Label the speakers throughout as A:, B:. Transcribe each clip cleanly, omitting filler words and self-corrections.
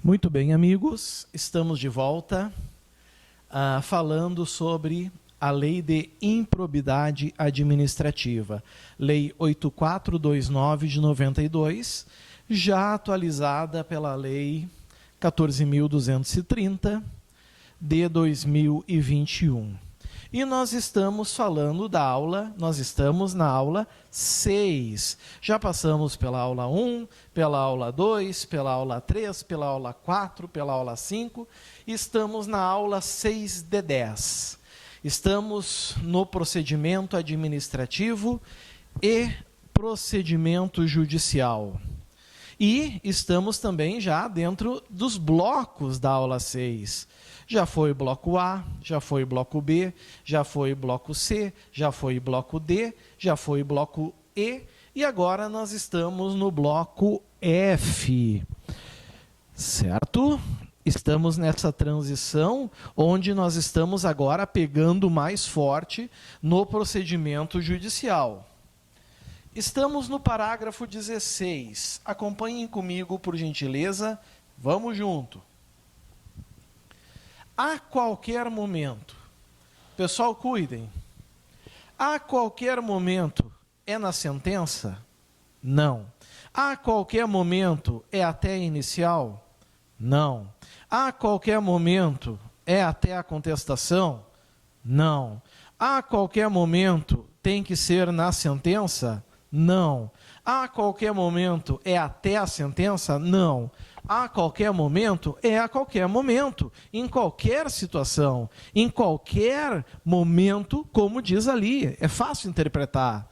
A: Muito bem, amigos, estamos de volta falando sobre a Lei de Improbidade Administrativa, Lei 8429 de 92, já atualizada pela Lei 14.230 de 2021. E nós estamos falando da aula, nós estamos na aula 6. Já passamos pela aula 1, pela aula 2, pela aula 3, pela aula 4, pela aula 5. Estamos na aula 6 de 10. Estamos no procedimento administrativo e procedimento judicial. E estamos também já dentro dos blocos da aula 6. Já foi bloco A, já foi bloco B, já foi bloco C, já foi bloco D, já foi bloco E, e agora nós estamos no bloco F, certo? Estamos nessa transição onde nós estamos agora pegando mais forte no procedimento judicial. Estamos no parágrafo 16. Acompanhem comigo, por gentileza. Vamos junto. A qualquer momento, pessoal, cuidem, a qualquer momento é na sentença? Não. A qualquer momento é até inicial? Não. A qualquer momento é até a contestação? Não. A qualquer momento tem que ser na sentença? Não. A qualquer momento é até a sentença? Não. A qualquer momento é a qualquer momento, em qualquer situação, em qualquer momento, como diz ali, é fácil interpretar.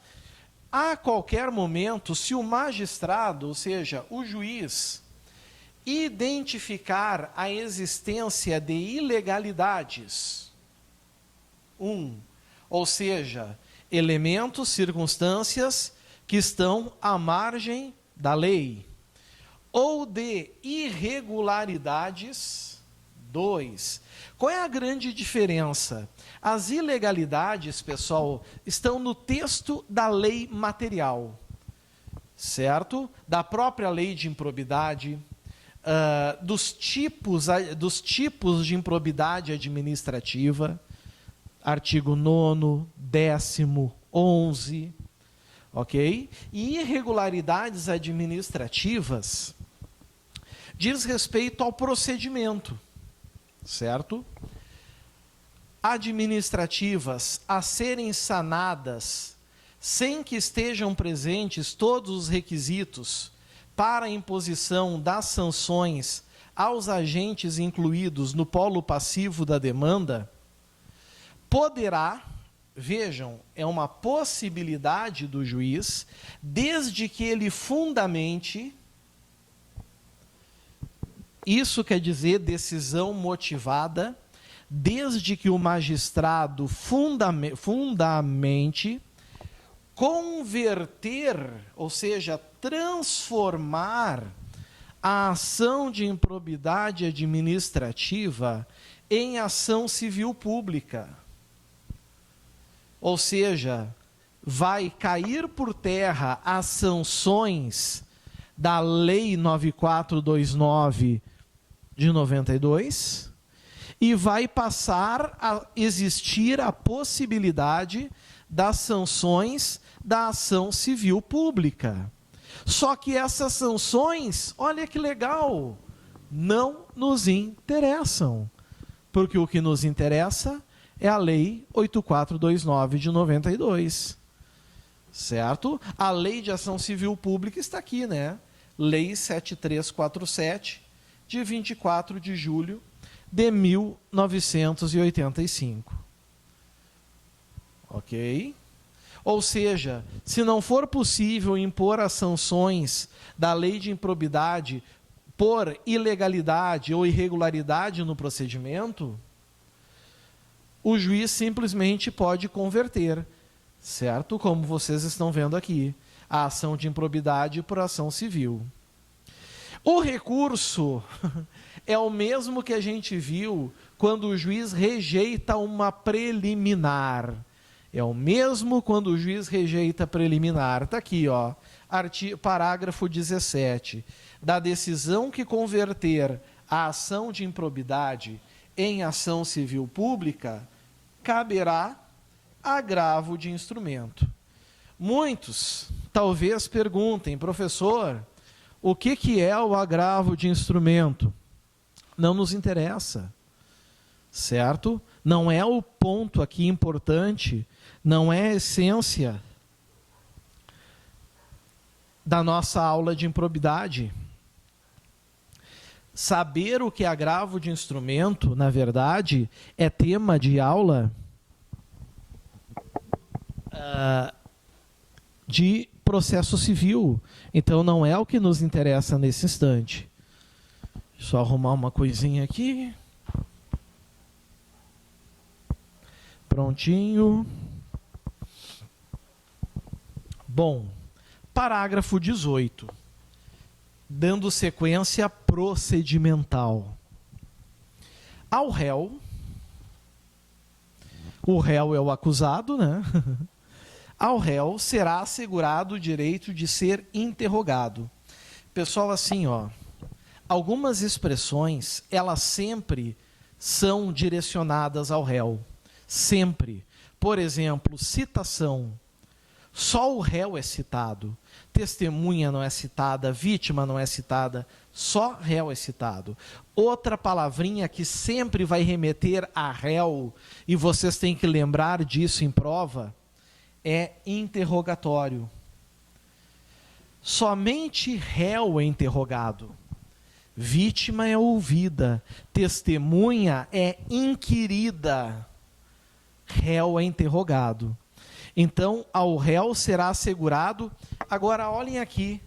A: A qualquer momento, se o magistrado, ou seja, o juiz, identificar a existência de ilegalidades, ou seja, elementos, circunstâncias que estão à margem da lei, ou de irregularidades. 2. Qual é a grande diferença? As ilegalidades, pessoal, estão no texto da lei material, certo? Da própria lei de improbidade, dos tipos de improbidade administrativa, artigo 9º, 10º, 11, ok? E irregularidades administrativas diz respeito ao procedimento, certo? Administrativas a serem sanadas sem que estejam presentes todos os requisitos para a imposição das sanções aos agentes incluídos no polo passivo da demanda, poderá, vejam, é uma possibilidade do juiz, desde que ele fundamente. Isso quer dizer decisão motivada, desde que o magistrado fundamente converter, ou seja, transformar a ação de improbidade administrativa em ação civil pública. Ou seja, vai cair por terra as sanções da Lei 9429 de 92 e vai passar a existir a possibilidade das sanções da ação civil pública. Só que essas sanções, olha que legal, não nos interessam, porque o que nos interessa é a Lei 8429 de 92, certo? A Lei de Ação Civil Pública está aqui, né? Lei 7347, de 24 de julho de 1985. Ok? Ou seja, se não for possível impor as sanções da lei de improbidade por ilegalidade ou irregularidade no procedimento, o juiz simplesmente pode converter, certo? Como vocês estão vendo aqui, a ação de improbidade por ação civil. O recurso é o mesmo que a gente viu quando o juiz rejeita uma preliminar. É o mesmo quando o juiz rejeita a preliminar. Está aqui, ó, parágrafo 17. Da decisão que converter a ação de improbidade em ação civil pública, caberá agravo de instrumento. Muitos talvez perguntem, professor, o que é o agravo de instrumento? Não nos interessa, certo? Não é o ponto aqui importante, não é a essência da nossa aula de improbidade. Saber o que é agravo de instrumento, na verdade, é tema de aula de processo civil. Então, não é o que nos interessa nesse instante. Só arrumar uma coisinha aqui. Prontinho. Bom, parágrafo 18. Dando sequência procedimental. Ao réu, o réu é o acusado, né? Ao réu será assegurado o direito de ser interrogado. Pessoal, assim, ó, algumas expressões, elas sempre são direcionadas ao réu. Sempre. Por exemplo, citação. Só o réu é citado. Testemunha não é citada, vítima não é citada, só réu é citado. Outra palavrinha que sempre vai remeter a réu, e vocês têm que lembrar disso em prova, é interrogatório. Somente réu é interrogado. Vítima é ouvida. Testemunha é inquirida. Réu é interrogado. Então, ao réu será assegurado, agora olhem aqui,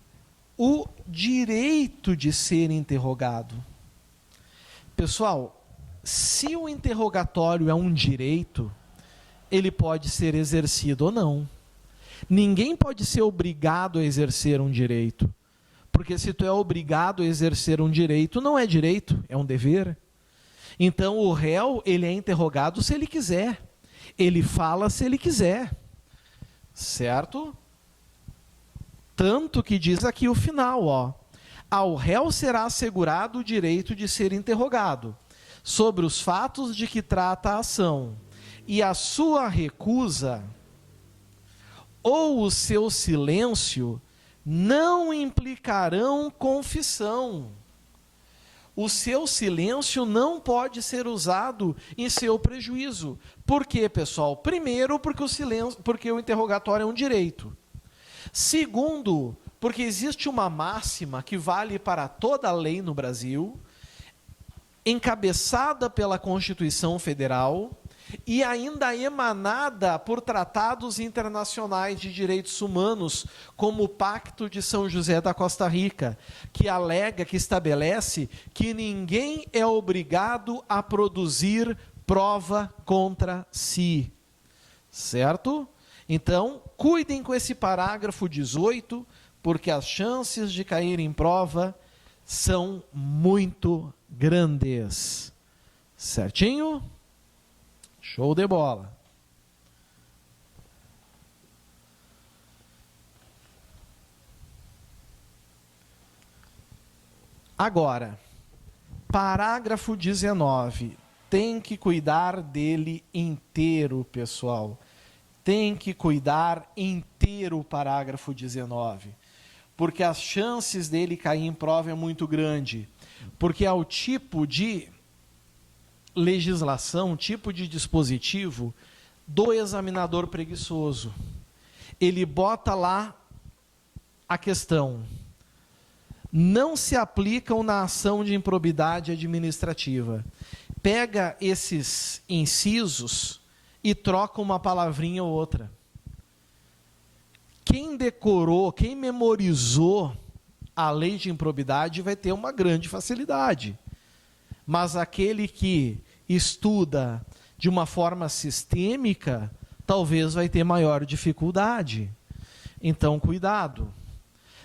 A: o direito de ser interrogado. Pessoal, se o interrogatório é um direito, ele pode ser exercido ou não. Ninguém pode ser obrigado a exercer um direito, porque se tu é obrigado a exercer um direito, não é direito, é um dever. Então, o réu, ele é interrogado se ele quiser, ele fala se ele quiser. Certo? Tanto que diz aqui o final, ó. Ao réu será assegurado o direito de ser interrogado sobre os fatos de que trata a ação, e a sua recusa ou o seu silêncio não implicarão confissão. O seu silêncio não pode ser usado em seu prejuízo. Por quê, pessoal? Primeiro, porque o interrogatório é um direito. Segundo, porque existe uma máxima que vale para toda a lei no Brasil, encabeçada pela Constituição Federal e ainda emanada por tratados internacionais de direitos humanos, como o Pacto de São José da Costa Rica, que alega, que estabelece que ninguém é obrigado a produzir prova contra si. Certo? Então, cuidem com esse parágrafo 18, porque as chances de cair em prova são muito grandes. Certinho? Show de bola. Agora, parágrafo 19. Tem que cuidar dele inteiro, pessoal. Tem que cuidar inteiro o parágrafo 19. Porque as chances dele cair em prova é muito grande. Porque é o tipo de legislação, tipo de dispositivo do examinador preguiçoso. Ele bota lá a questão: não se aplicam na ação de improbidade administrativa. Pega esses incisos e troca uma palavrinha ou outra. Quem decorou, quem memorizou a lei de improbidade vai ter uma grande facilidade. Mas aquele que estuda de uma forma sistêmica, talvez vai ter maior dificuldade. Então, cuidado.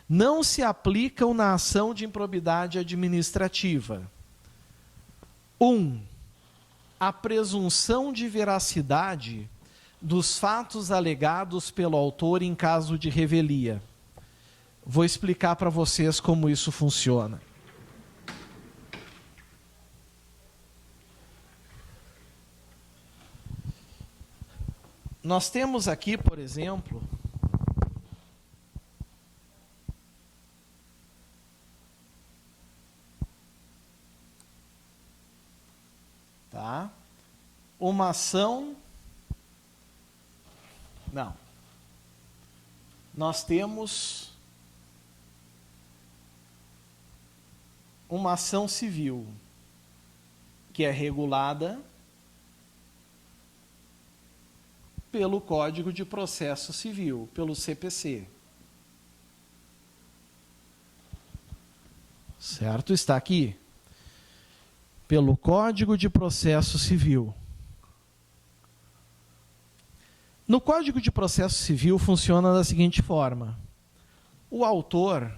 A: Não se aplicam na ação de improbidade administrativa. 1. A presunção de veracidade dos fatos alegados pelo autor em caso de revelia. Vou explicar para vocês como isso funciona. nós temos aqui, por exemplo, tá? Uma ação... Não. Nós temos uma ação civil que é regulada pelo Código de Processo Civil, pelo CPC. Certo? Está aqui. Pelo Código de Processo Civil. No Código de Processo Civil funciona da seguinte forma. O autor,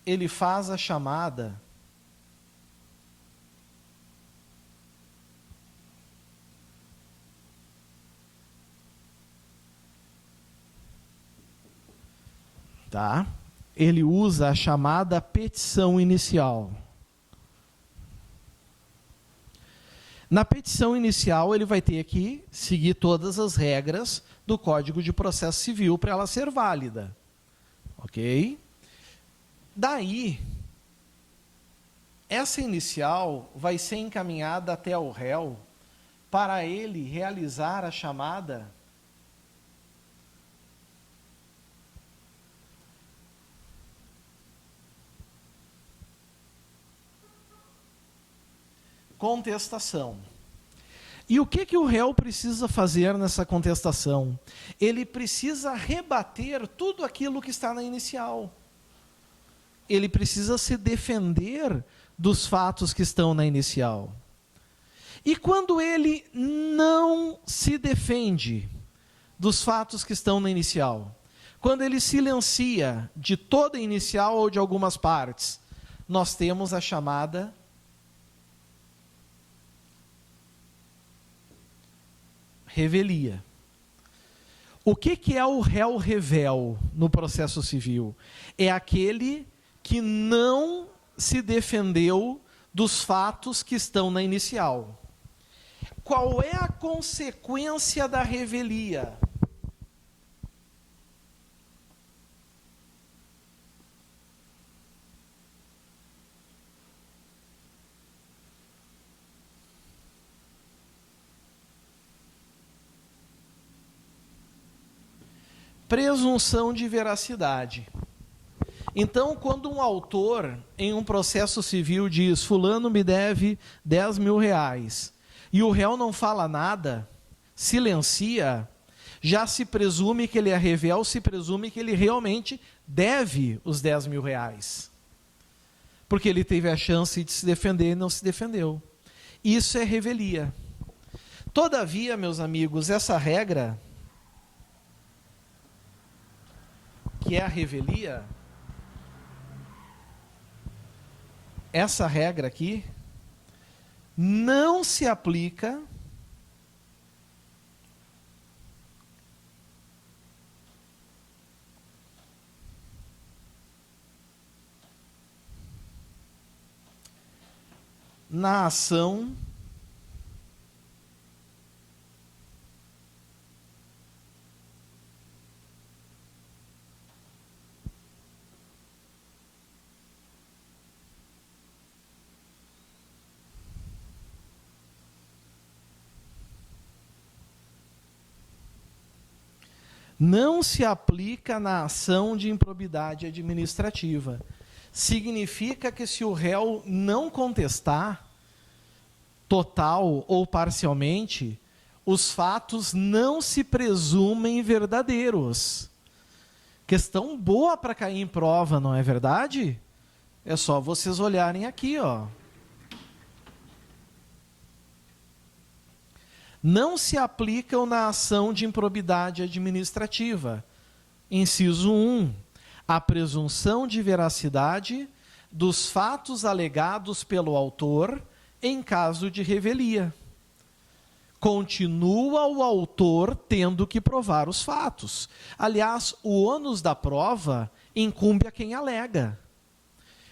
A: ele faz a chamada tá? Ele usa a chamada petição inicial. Na petição inicial, ele vai ter que seguir todas as regras do Código de Processo Civil para ela ser válida. Ok? Daí, essa inicial vai ser encaminhada até o réu para ele realizar a chamada contestação. E o que o réu precisa fazer nessa contestação? Ele precisa rebater tudo aquilo que está na inicial. Ele precisa se defender dos fatos que estão na inicial. E quando ele não se defende dos fatos que estão na inicial, quando ele silencia de toda a inicial ou de algumas partes, nós temos a chamada revelia. O que é o réu revel no processo civil? É aquele que não se defendeu dos fatos que estão na inicial. Qual é a consequência da revelia? Presunção de veracidade. Então, quando um autor, em um processo civil, diz, fulano me deve 10 mil reais, e o réu não fala nada, silencia, já se presume que ele é revel, se presume que ele realmente deve os 10 mil reais. Porque ele teve a chance de se defender e não se defendeu. Isso é revelia. Todavia, meus amigos, essa regra, que é a revelia, essa regra aqui não se aplica na ação não se aplica na ação de improbidade administrativa. Significa que se o réu não contestar, total ou parcialmente, os fatos não se presumem verdadeiros. Questão boa para cair em prova, não é verdade? É só vocês olharem aqui, ó. Não se aplicam na ação de improbidade administrativa. Inciso 1. A presunção de veracidade dos fatos alegados pelo autor em caso de revelia. Continua o autor tendo que provar os fatos. Aliás, o ônus da prova incumbe a quem alega.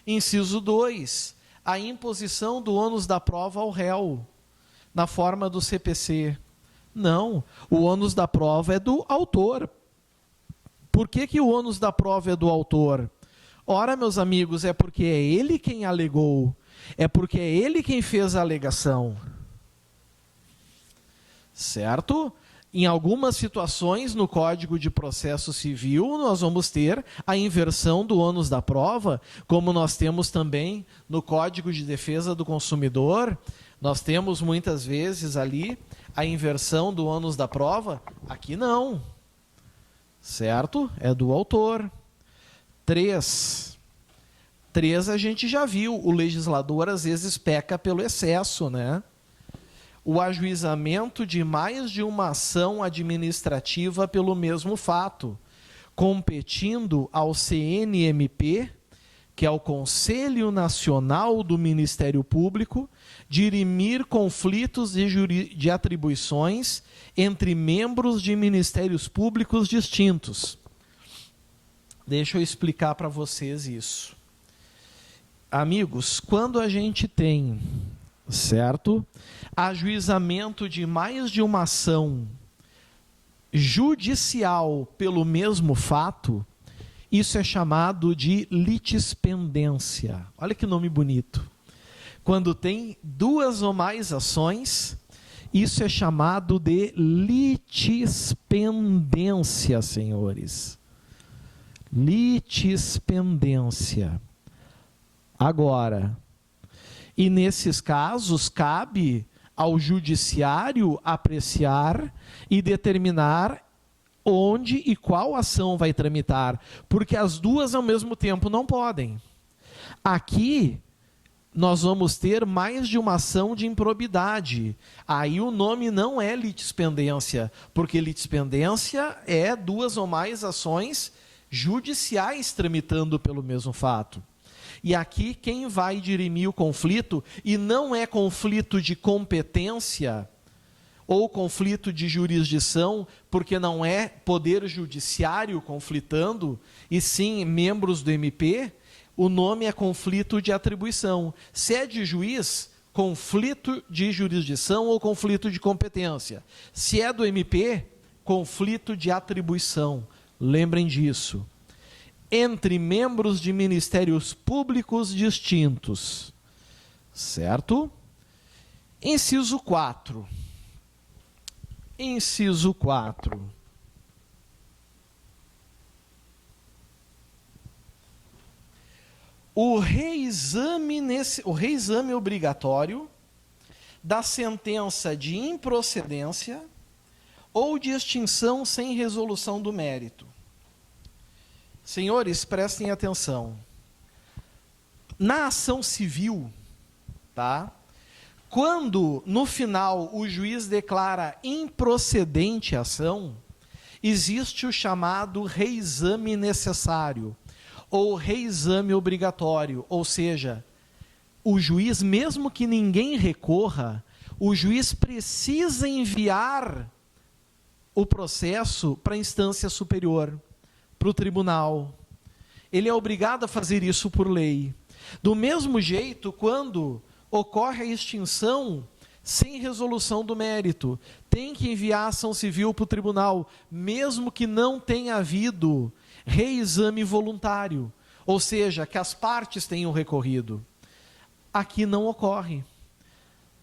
A: Inciso 2. A imposição do ônus da prova ao réu. na forma do CPC. Não, o ônus da prova é do autor. Por que o ônus da prova é do autor? Ora, meus amigos, é porque é ele quem alegou, é porque é ele quem fez a alegação. Certo? Em algumas situações no Código de Processo Civil, nós vamos ter a inversão do ônus da prova, como nós temos também no Código de Defesa do Consumidor. Nós temos muitas vezes ali a inversão do ônus da prova. Aqui não. Certo? É do autor. 3 a gente já viu, o legislador às vezes peca pelo excesso, né? O ajuizamento de mais de uma ação administrativa pelo mesmo fato, competindo ao CNMP, que é o Conselho Nacional do Ministério Público, dirimir conflitos de atribuições entre membros de ministérios públicos distintos. Deixa eu explicar para vocês isso. Amigos, quando a gente tem, certo, ajuizamento de mais de uma ação judicial pelo mesmo fato, isso é chamado de litispendência. Olha que nome bonito. Quando tem 2 ou mais ações, isso é chamado de litispendência, senhores. Litispendência. Agora, e nesses casos, cabe ao judiciário apreciar e determinar onde e qual ação vai tramitar, porque as duas ao mesmo tempo não podem. Aqui, nós vamos ter mais de uma ação de improbidade. Aí o nome não é litispendência, porque litispendência é 2 ou mais ações judiciais tramitando pelo mesmo fato. E aqui quem vai dirimir o conflito, e não é conflito de competência ou conflito de jurisdição, porque não é poder judiciário conflitando, e sim membros do MP, o nome é conflito de atribuição. Se é de juiz, conflito de jurisdição ou conflito de competência. Se é do MP, conflito de atribuição. Lembrem disso. Entre membros de ministérios públicos distintos. Certo? Inciso 4. Inciso 4. O reexame obrigatório da sentença de improcedência ou de extinção sem resolução do mérito. Senhores, prestem atenção. Na ação civil, tá? Quando, no final, o juiz declara improcedente a ação, existe o chamado reexame necessário, ou reexame obrigatório, ou seja, o juiz, mesmo que ninguém recorra, o juiz precisa enviar o processo para a instância superior, para o tribunal. Ele é obrigado a fazer isso por lei. Do mesmo jeito, quando ocorre a extinção sem resolução do mérito, tem que enviar a ação civil para o tribunal, mesmo que não tenha havido reexame voluntário, ou seja, que as partes tenham recorrido. Aqui não ocorre.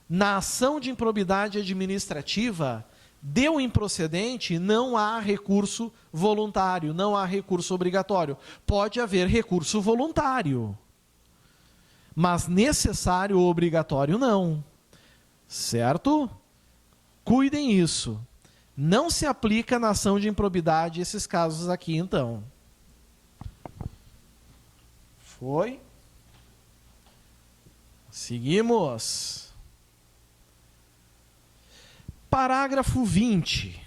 A: Na ação de improbidade administrativa, deu improcedente, não há recurso voluntário, não há recurso obrigatório. Pode haver recurso voluntário, mas necessário ou obrigatório não. Certo? Cuidem isso. Não se aplica na ação de improbidade esses casos aqui, então. Foi? Seguimos. Parágrafo 20.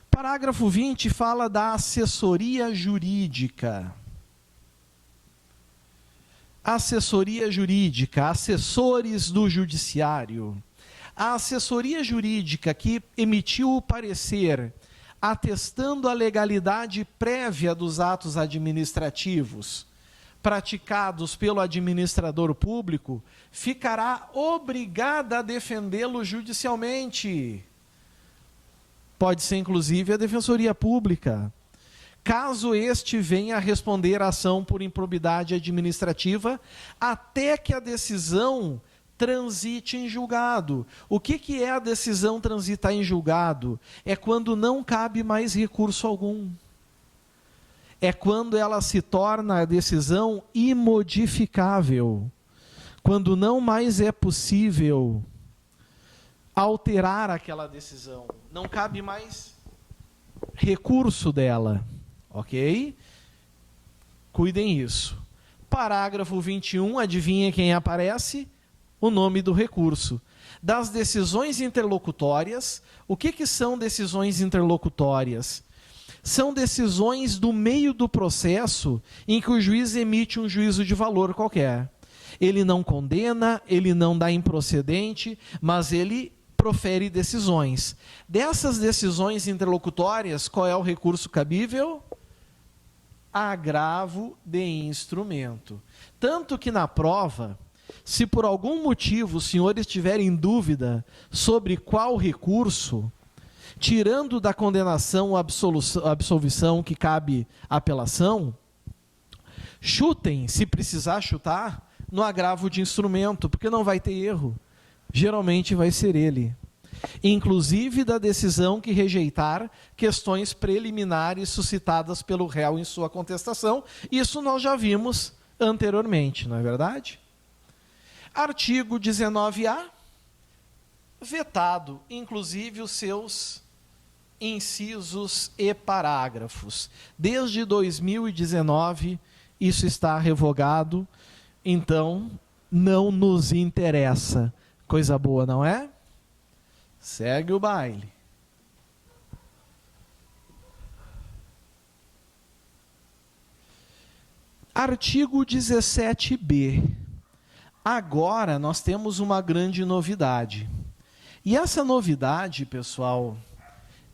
A: Parágrafo 20 fala da assessoria jurídica. Assessoria jurídica, assessores do judiciário. A assessoria jurídica que emitiu o parecer atestando a legalidade prévia dos atos administrativos, praticados pelo administrador público, ficará obrigada a defendê-lo judicialmente. Pode ser, inclusive, a Defensoria Pública. Caso este venha a responder à ação por improbidade administrativa, até que a decisão transite em julgado. O que é a decisão transitar em julgado? É quando não cabe mais recurso algum. É quando ela se torna a decisão imodificável. Quando não mais é possível alterar aquela decisão. Não cabe mais recurso dela. Ok? Cuidem isso. Parágrafo 21, adivinha quem aparece? O nome do recurso. Das decisões interlocutórias, o que são decisões interlocutórias? São decisões do meio do processo em que o juiz emite um juízo de valor qualquer. Ele não condena, ele não dá improcedente, mas ele profere decisões. Dessas decisões interlocutórias, qual é o recurso cabível? Agravo de instrumento. Tanto que na prova, se por algum motivo os senhores tiverem dúvida sobre qual recurso, tirando da condenação a absolvição que cabe apelação, chutem, se precisar chutar, no agravo de instrumento, porque não vai ter erro. Geralmente vai ser ele. Inclusive da decisão que rejeitar questões preliminares suscitadas pelo réu em sua contestação. Isso nós já vimos anteriormente, não é verdade? Artigo 19A, vetado, inclusive os seus incisos e parágrafos. Desde 2019, isso está revogado, então não nos interessa. Coisa boa, não é? Segue o baile. Artigo 17b. Agora nós temos uma grande novidade. E essa novidade, pessoal,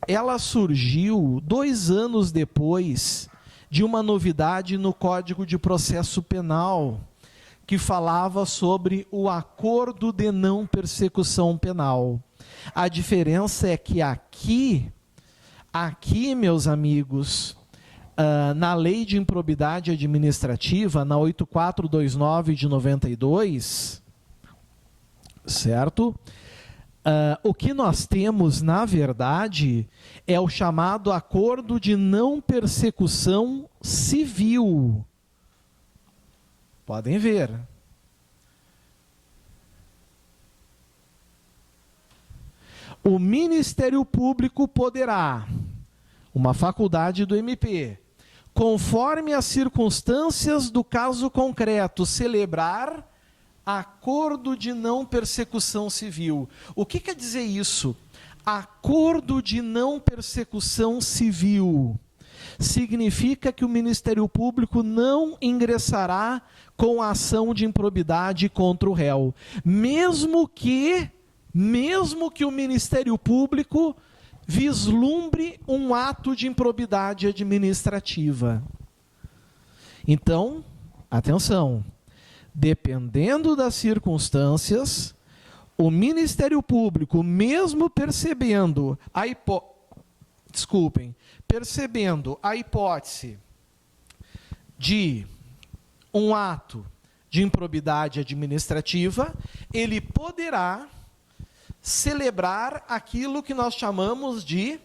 A: ela surgiu 2 anos depois de uma novidade no Código de Processo Penal, que falava sobre o acordo de não persecução penal. A diferença é que aqui, meus amigos, na Lei de Improbidade Administrativa, na 8429 de 92, certo? O que nós temos, na verdade, é o chamado acordo de não persecução civil. Podem ver. O Ministério Público poderá, uma faculdade do MP, conforme as circunstâncias do caso concreto, celebrar acordo de não persecução civil. O que quer dizer isso? Acordo de não persecução civil significa que o Ministério Público não ingressará com a ação de improbidade contra o réu, mesmo que o Ministério Público vislumbre um ato de improbidade administrativa. Então, atenção, dependendo das circunstâncias, o Ministério Público, mesmo percebendo a hipótese de um ato de improbidade administrativa, ele poderá celebrar aquilo que nós chamamos de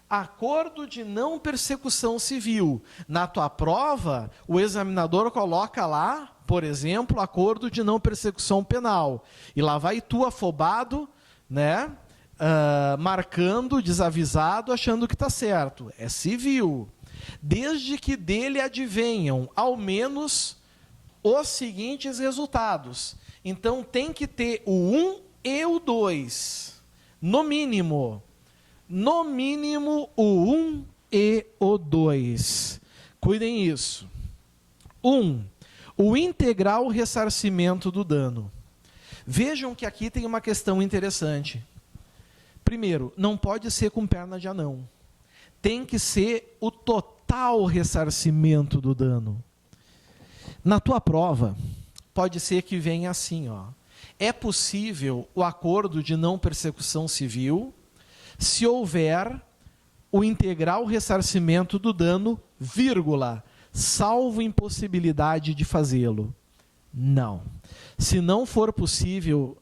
A: acordo de não persecução civil. Na tua prova, o examinador coloca lá, por exemplo, acordo de não persecução penal. E lá vai tu afobado, né? Marcando, desavisado, achando que está certo. É civil. Desde que dele advenham, ao menos, os seguintes resultados. Então, tem que ter o 1 e o 2. No mínimo. No mínimo, o 1 e o 2. Cuidem isso. 1. O integral ressarcimento do dano. Vejam que aqui tem uma questão interessante. Primeiro, não pode ser com perna de anão. Tem que ser o total ressarcimento do dano. Na tua prova, pode ser que venha assim, ó. É possível o acordo de não persecução civil se houver o integral ressarcimento do dano, vírgula, salvo impossibilidade de fazê-lo. Não. Se não for possível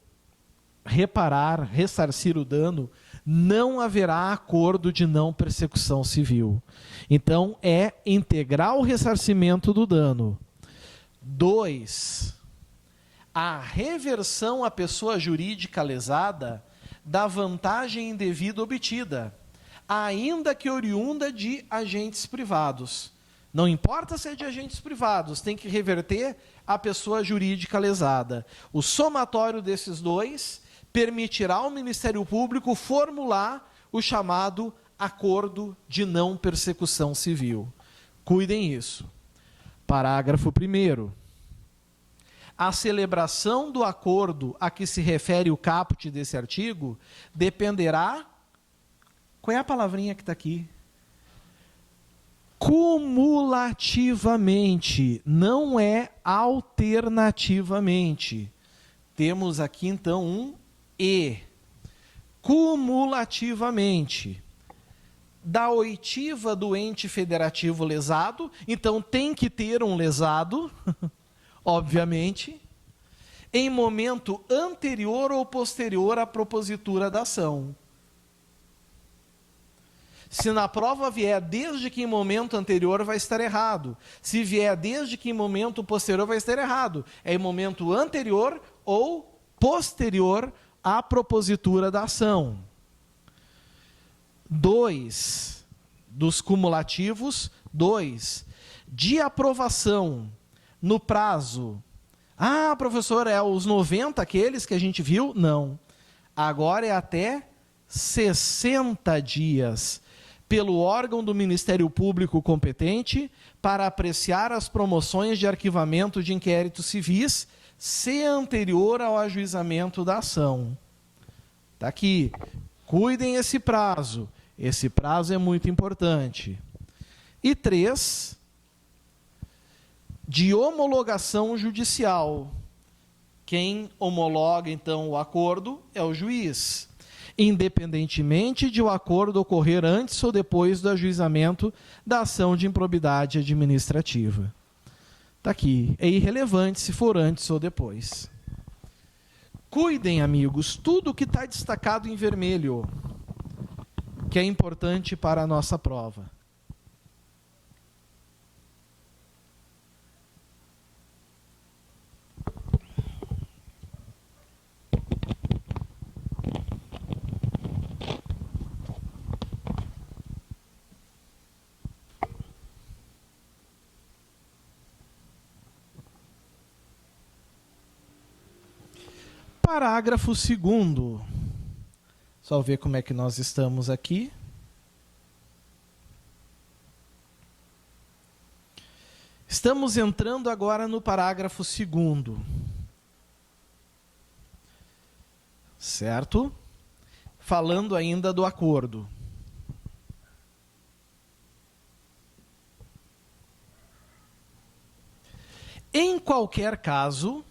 A: reparar, ressarcir o dano, não haverá acordo de não persecução civil. Então, é integral ressarcimento do dano. 2. A reversão à pessoa jurídica lesada da vantagem indevida obtida, ainda que oriunda de agentes privados. Não importa se é de agentes privados, tem que reverter à pessoa jurídica lesada. O somatório desses dois permitirá ao Ministério Público formular o chamado acordo de não persecução civil. Cuidem isso. Parágrafo 1º. A celebração do acordo a que se refere o caput desse artigo dependerá... Qual é a palavrinha que está aqui? Cumulativamente, não é alternativamente. Temos aqui, então, um E. Cumulativamente. Da oitiva do ente federativo lesado, então tem que ter um lesado, obviamente, em momento anterior ou posterior à propositura da ação. Se na prova vier desde que em momento anterior, vai estar errado. Se vier desde que em momento posterior, vai estar errado. É em momento anterior ou posterior à propositura da ação. 2. Dos cumulativos. 2. De aprovação no prazo. Ah, professor, é os 90 aqueles que a gente viu? Não. Agora é até 60 dias. Pelo órgão do Ministério Público competente para apreciar as promoções de arquivamento de inquéritos civis, se anterior ao ajuizamento da ação. Está aqui. Cuidem esse prazo. Esse prazo é muito importante. E 3, de homologação judicial. Quem homologa, então, o acordo é o juiz, independentemente de o acordo ocorrer antes ou depois do ajuizamento da ação de improbidade administrativa. Está aqui. É irrelevante se for antes ou depois. Cuidem, amigos, tudo que está destacado em vermelho, que é importante para a nossa prova. Parágrafo 2º. Só ver como é que nós estamos aqui. Estamos entrando agora no parágrafo 2º. Certo? Falando ainda do acordo. Em qualquer caso,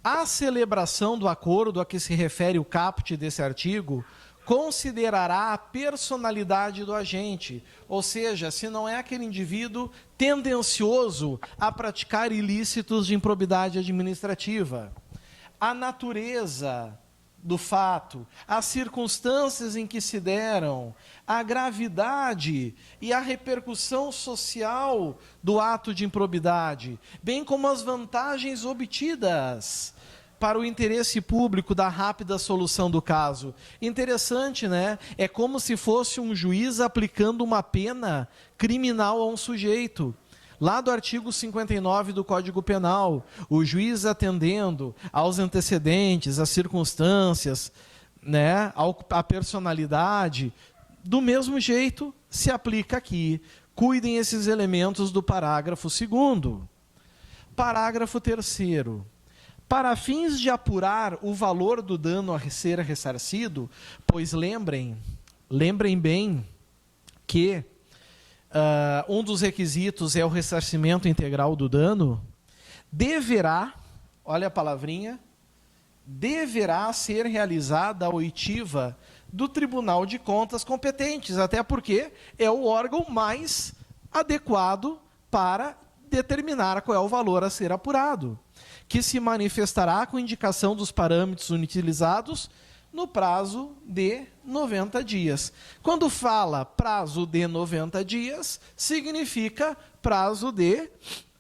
A: a celebração do acordo a que se refere o caput desse artigo considerará a personalidade do agente, ou seja, se não é aquele indivíduo tendencioso a praticar ilícitos de improbidade administrativa, a natureza do fato, as circunstâncias em que se deram, a gravidade e a repercussão social do ato de improbidade, bem como as vantagens obtidas para o interesse público da rápida solução do caso. Interessante, né? É como se fosse um juiz aplicando uma pena criminal a um sujeito. Lá do artigo 59 do Código Penal, o juiz atendendo aos antecedentes, às circunstâncias, né, à personalidade, do mesmo jeito se aplica aqui. Cuidem esses elementos do parágrafo 2º. Parágrafo 3º. Para fins de apurar o valor do dano a ser ressarcido, pois lembrem bem que um dos requisitos é o ressarcimento integral do dano, deverá, olha a palavrinha, deverá ser realizada a oitiva do Tribunal de Contas competentes, até porque é o órgão mais adequado para determinar qual é o valor a ser apurado, que se manifestará com indicação dos parâmetros utilizados no prazo de 90 dias. Quando fala prazo de 90 dias, significa prazo de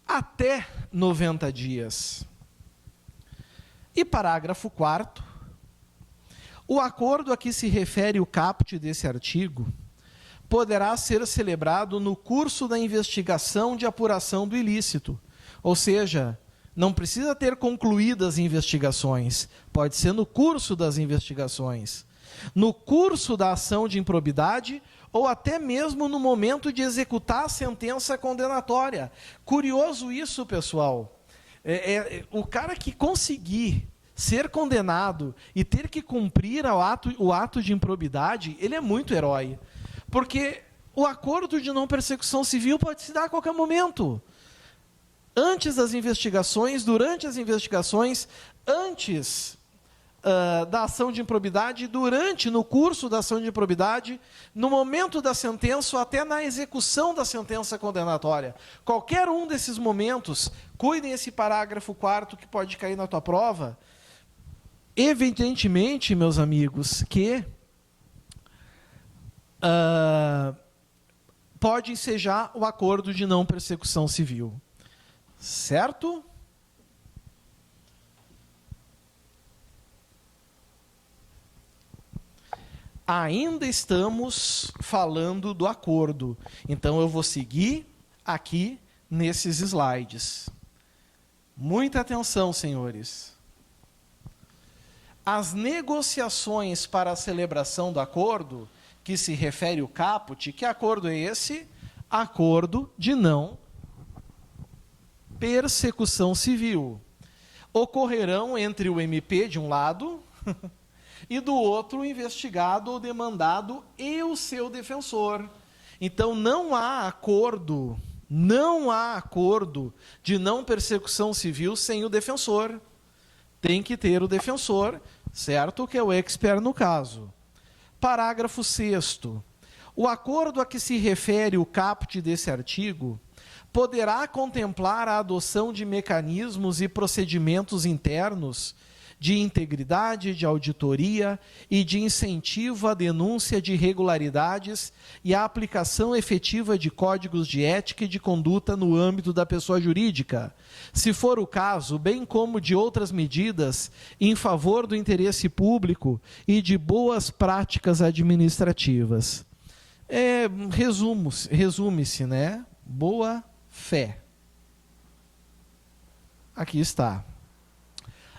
A: até 90 dias. E parágrafo 4º, o acordo a que se refere o caput desse artigo poderá ser celebrado no curso da investigação de apuração do ilícito, ou seja, não precisa ter concluído as investigações, pode ser no curso das investigações, no curso da ação de improbidade ou até mesmo no momento de executar a sentença condenatória. Curioso isso, pessoal. O cara que conseguir ser condenado e ter que cumprir o ato de improbidade, ele é muito herói. Porque o acordo de não persecução civil pode se dar a qualquer momento. Antes das investigações, durante as investigações, antes da ação de improbidade, no curso da ação de improbidade, no momento da sentença ou até na execução da sentença condenatória. Qualquer um desses momentos, cuidem esse parágrafo 4º que pode cair na tua prova. Evidentemente, meus amigos, que pode ensejar o acordo de não persecução civil. Certo? Ainda estamos falando do acordo. Então, eu vou seguir aqui nesses slides. Muita atenção, senhores. As negociações para a celebração do acordo, que se refere o caput, que acordo é esse? Acordo de não persecução civil. Ocorrerão entre o MP de um lado e do outro o investigado ou demandado e o seu defensor. Então não há acordo de não persecução civil sem o defensor. Tem que ter o defensor, certo? Que é o expert no caso. Parágrafo 6º. O acordo a que se refere o caput desse artigo poderá contemplar a adoção de mecanismos e procedimentos internos de integridade, de auditoria e de incentivo à denúncia de irregularidades e à aplicação efetiva de códigos de ética e de conduta no âmbito da pessoa jurídica, se for o caso, bem como de outras medidas em favor do interesse público e de boas práticas administrativas. Resume-se, né? Boa fé. Aqui está.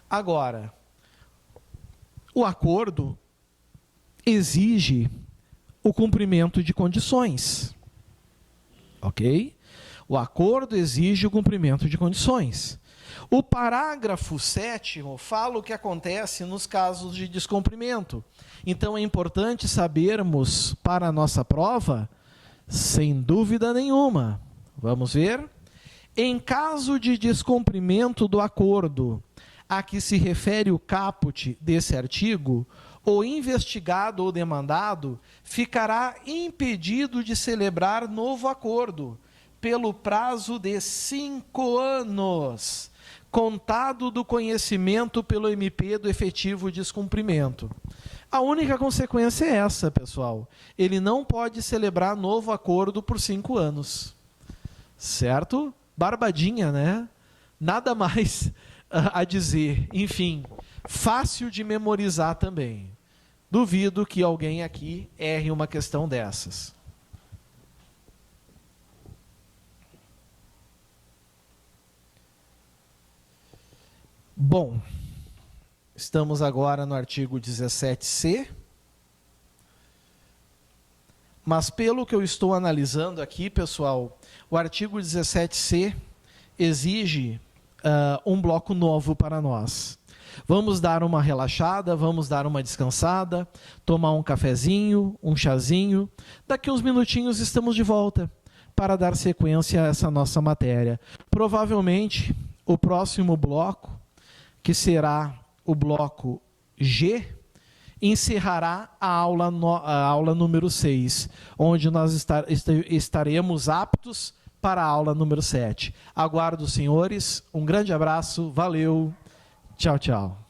A: Agora, o acordo exige o cumprimento de condições. Ok? O acordo exige o cumprimento de condições. O parágrafo 7º fala o que acontece nos casos de descumprimento. Então, é importante sabermos para a nossa prova, sem dúvida nenhuma. Vamos ver? Em caso de descumprimento do acordo a que se refere o caput desse artigo, o investigado ou demandado ficará impedido de celebrar novo acordo pelo prazo de 5 anos, contado do conhecimento pelo MP do efetivo descumprimento. A única consequência é essa, pessoal. Ele não pode celebrar novo acordo por 5 anos. Certo? Barbadinha, né? Nada mais a dizer. Enfim, fácil de memorizar também. Duvido que alguém aqui erre uma questão dessas. Bom, estamos agora no artigo 17C. Mas pelo que eu estou analisando aqui, pessoal, o artigo 17C exige um bloco novo para nós. Vamos dar uma relaxada, vamos dar uma descansada, tomar um cafezinho, um chazinho. Daqui uns minutinhos estamos de volta. para dar sequência a essa nossa matéria. Provavelmente, o próximo bloco, que será o bloco G, encerrará a aula número 6, onde nós estaremos aptos para a aula número 7. Aguardo os senhores, um grande abraço, valeu, tchau, tchau.